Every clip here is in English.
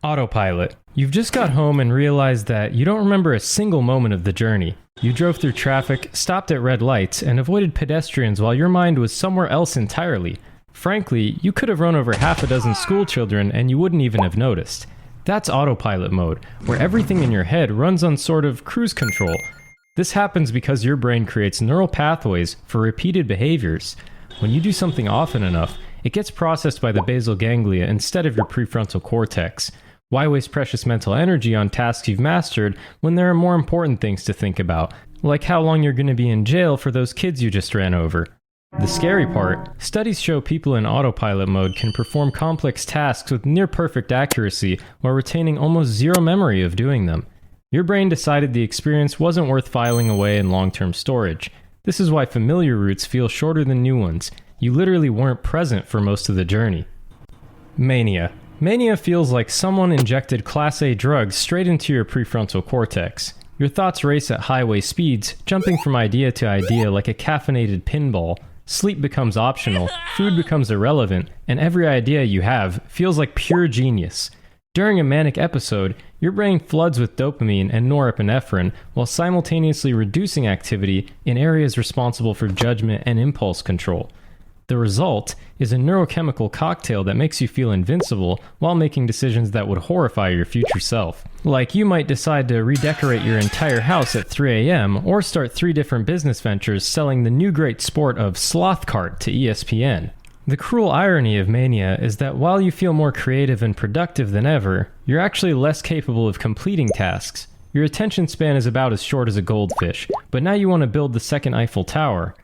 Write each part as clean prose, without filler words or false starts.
Autopilot. You've just got home and realized that you don't remember a single moment of the journey. You drove through traffic, stopped at red lights, and avoided pedestrians while your mind was somewhere else entirely. Frankly, you could have run over half a dozen school children and you wouldn't even have noticed. That's autopilot mode, where everything in your head runs on sort of cruise control. This happens because your brain creates neural pathways for repeated behaviors. When you do something often enough, it gets processed by the basal ganglia instead of your prefrontal cortex. Why waste precious mental energy on tasks you've mastered when there are more important things to think about, like how long you're going to be in jail for those kids you just ran over? The scary part, studies show people in autopilot mode can perform complex tasks with near-perfect accuracy while retaining almost zero memory of doing them. Your brain decided the experience wasn't worth filing away in long-term storage. This is why familiar routes feel shorter than new ones. You literally weren't present for most of the journey. Mania. Mania feels like someone injected Class A drugs straight into your prefrontal cortex. Your thoughts race at highway speeds, jumping from idea to idea like a caffeinated pinball. Sleep becomes optional, food becomes irrelevant, and every idea you have feels like pure genius. During a manic episode, your brain floods with dopamine and norepinephrine while simultaneously reducing activity in areas responsible for judgment and impulse control. The result is a neurochemical cocktail that makes you feel invincible while making decisions that would horrify your future self. Like you might decide to redecorate your entire house at 3 a.m. or start 3 different business ventures selling the new great sport of sloth cart to ESPN. The cruel irony of mania is that while you feel more creative and productive than ever, you're actually less capable of completing tasks. Your attention span is about as short as a goldfish, but now you want to build the second Eiffel Tower.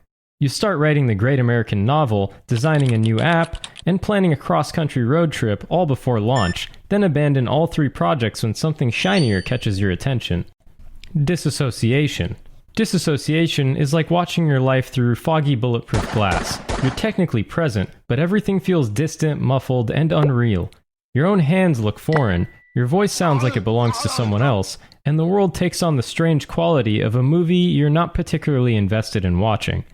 You start writing the great American novel, designing a new app, and planning a cross-country road trip all before launch, then abandon all 3 projects when something shinier catches your attention. Dissociation. Dissociation is like watching your life through foggy bulletproof glass. You're technically present, but everything feels distant, muffled, and unreal. Your own hands look foreign, your voice sounds like it belongs to someone else, and the world takes on the strange quality of a movie you're not particularly invested in watching.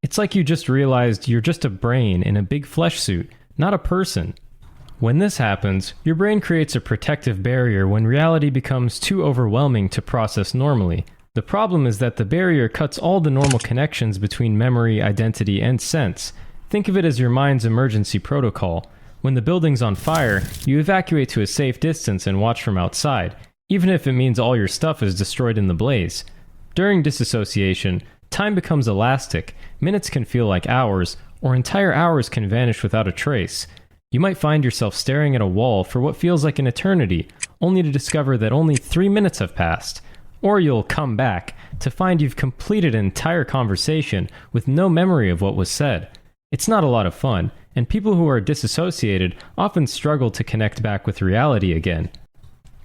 It's like you just realized you're just a brain in a big flesh suit, not a person. When this happens, your brain creates a protective barrier when reality becomes too overwhelming to process normally. The problem is that the barrier cuts all the normal connections between memory, identity, and sense. Think of it as your mind's emergency protocol. When the building's on fire, you evacuate to a safe distance and watch from outside, even if it means all your stuff is destroyed in the blaze. During dissociation, time becomes elastic. Minutes can feel like hours, or entire hours can vanish without a trace. You might find yourself staring at a wall for what feels like an eternity, only to discover that only 3 minutes have passed. Or you'll come back to find you've completed an entire conversation with no memory of what was said. It's not a lot of fun, and people who are disassociated often struggle to connect back with reality again.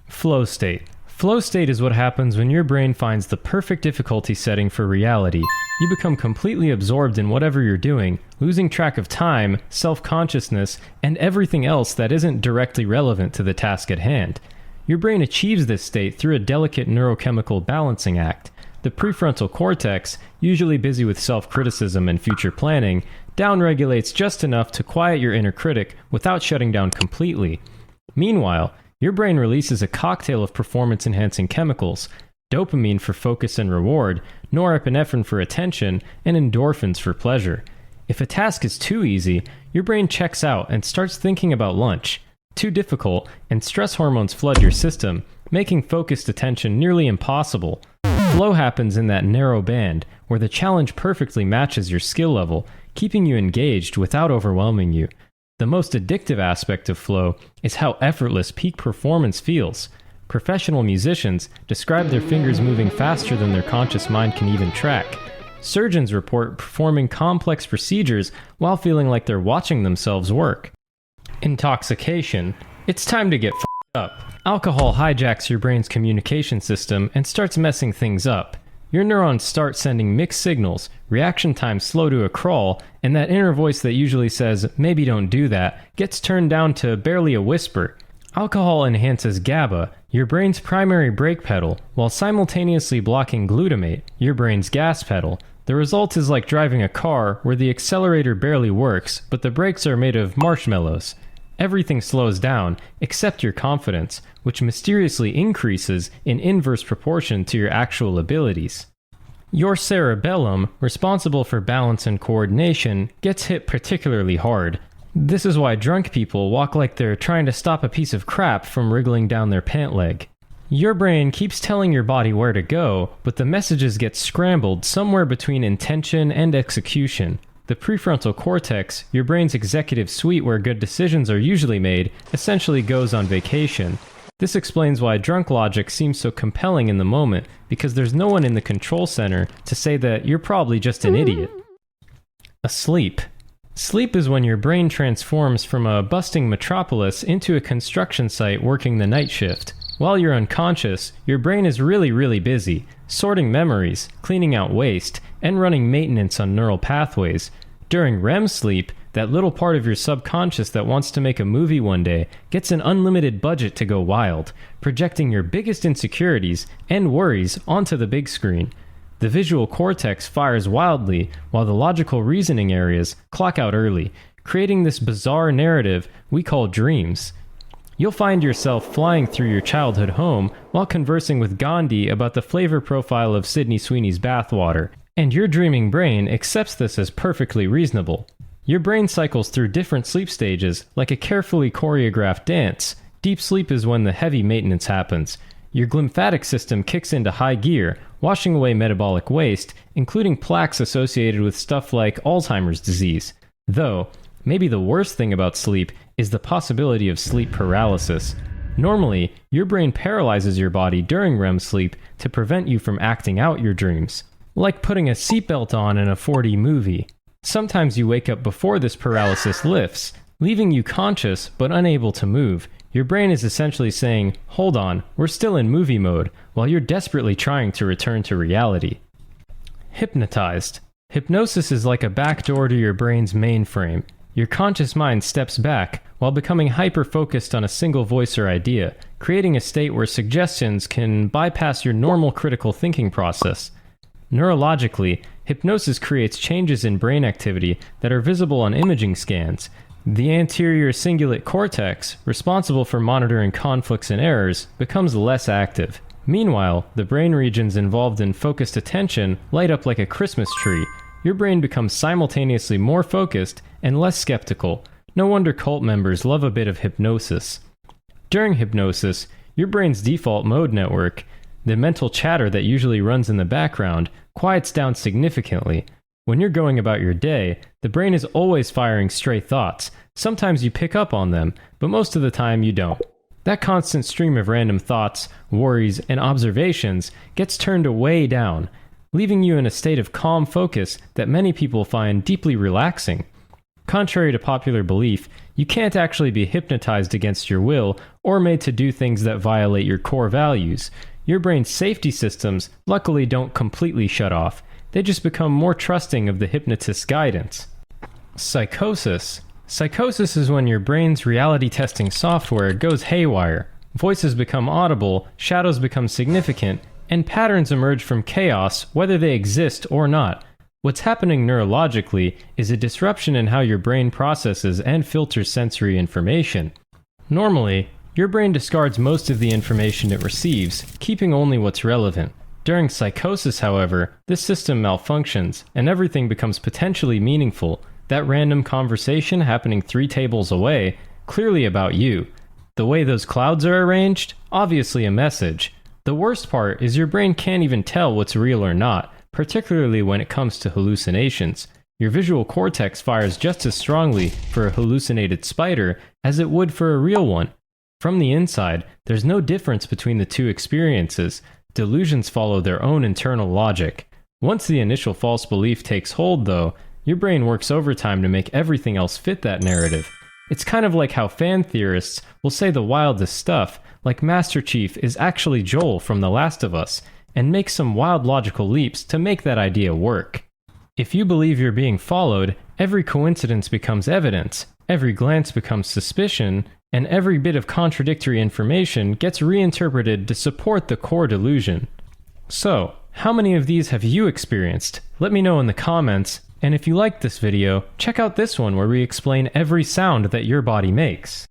Flow state. Flow state is what happens when your brain finds the perfect difficulty setting for reality. You become completely absorbed in whatever you're doing, losing track of time, self-consciousness, and everything else that isn't directly relevant to the task at hand. Your brain achieves this state through a delicate neurochemical balancing act. The prefrontal cortex, usually busy with self-criticism and future planning, downregulates just enough to quiet your inner critic without shutting down completely. Meanwhile, your brain releases a cocktail of performance-enhancing chemicals: dopamine for focus and reward, norepinephrine for attention, and endorphins for pleasure. If a task is too easy, your brain checks out and starts thinking about lunch. Too difficult, and stress hormones flood your system, making focused attention nearly impossible. Flow happens in that narrow band, where the challenge perfectly matches your skill level, keeping you engaged without overwhelming you. The most addictive aspect of flow is how effortless peak performance feels. Professional musicians describe their fingers moving faster than their conscious mind can even track. Surgeons report performing complex procedures while feeling like they're watching themselves work. Intoxication. It's time to get f***ed up. Alcohol hijacks your brain's communication system and starts messing things up. Your neurons start sending mixed signals, reaction times slow to a crawl, and that inner voice that usually says, "Maybe don't do that," gets turned down to barely a whisper. Alcohol enhances GABA, your brain's primary brake pedal, while simultaneously blocking glutamate, your brain's gas pedal. The result is like driving a car where the accelerator barely works, but the brakes are made of marshmallows. everything slows down except your confidence, which mysteriously increases in inverse proportion to your actual abilities. Your cerebellum, responsible for balance and coordination, gets hit particularly hard. This is why drunk people walk like they're trying to stop a piece of crap from wriggling down their pant leg. Your brain keeps telling your body where to go, but the messages get scrambled somewhere between intention and execution. The prefrontal cortex, your brain's executive suite where good decisions are usually made, essentially goes on vacation. This explains why drunk logic seems so compelling in the moment, because there's no one in the control center to say that you're probably just an idiot. Asleep. Sleep is when your brain transforms from a busting metropolis into a construction site working the night shift. While you're unconscious, your brain is really busy, sorting memories, cleaning out waste, and running maintenance on neural pathways. During REM sleep, that little part of your subconscious that wants to make a movie one day gets an unlimited budget to go wild, projecting your biggest insecurities and worries onto the big screen. The visual cortex fires wildly, while the logical reasoning areas clock out early, creating this bizarre narrative we call dreams. You'll find yourself flying through your childhood home while conversing with Gandhi about the flavor profile of Sydney Sweeney's bathwater, and your dreaming brain accepts this as perfectly reasonable. Your brain cycles through different sleep stages like a carefully choreographed dance. Deep sleep is when the heavy maintenance happens. Your glymphatic system kicks into high gear, washing away metabolic waste, including plaques associated with stuff like Alzheimer's disease. Though, maybe the worst thing about sleep is the possibility of sleep paralysis. Normally, your brain paralyzes your body during REM sleep to prevent you from acting out your dreams. Like putting a seatbelt on in a 4D movie. Sometimes you wake up before this paralysis lifts, leaving you conscious but unable to move. Your brain is essentially saying, "Hold on, we're still in movie mode," while you're desperately trying to return to reality. Hypnotized. Hypnosis is like a backdoor to your brain's mainframe. Your conscious mind steps back while becoming hyper-focused on a single voice or idea, creating a state where suggestions can bypass your normal critical thinking process. Neurologically, hypnosis creates changes in brain activity that are visible on imaging scans. The anterior cingulate cortex, responsible for monitoring conflicts and errors, becomes less active. Meanwhile, the brain regions involved in focused attention light up like a Christmas tree. Your brain becomes simultaneously more focused and less skeptical. No wonder cult members love a bit of hypnosis. During hypnosis, your brain's default mode network, the mental chatter that usually runs in the background, quiets down significantly. When you're going about your day, the brain is always firing stray thoughts. Sometimes you pick up on them, but most of the time you don't. That constant stream of random thoughts, worries, and observations gets turned way down, leaving you in a state of calm focus that many people find deeply relaxing. Contrary to popular belief, you can't actually be hypnotized against your will or made to do things that violate your core values. Your brain's safety systems luckily don't completely shut off. They just become more trusting of the hypnotist's guidance. Psychosis. Psychosis is when your brain's reality testing software goes haywire. Voices become audible, shadows become significant, and patterns emerge from chaos whether they exist or not. What's happening neurologically is a disruption in how your brain processes and filters sensory information. Normally, your brain discards most of the information it receives, keeping only what's relevant. During psychosis, however, this system malfunctions, and everything becomes potentially meaningful. That random conversation happening 3 tables away, clearly about you. The way those clouds are arranged, obviously a message. The worst part is your brain can't even tell what's real or not, particularly when it comes to hallucinations. Your visual cortex fires just as strongly for a hallucinated spider as it would for a real one. From the inside, there's no difference between the two experiences. Delusions follow their own internal logic. Once the initial false belief takes hold, though, your brain works overtime to make everything else fit that narrative. It's kind of like how fan theorists will say the wildest stuff, like Master Chief is actually Joel from The Last of Us, and make some wild logical leaps to make that idea work. If you believe you're being followed, every coincidence becomes evidence, every glance becomes suspicion, and every bit of contradictory information gets reinterpreted to support the core delusion. So, how many of these have you experienced? Let me know in the comments, And if you liked this video, check out this one where we explain every sound that your body makes.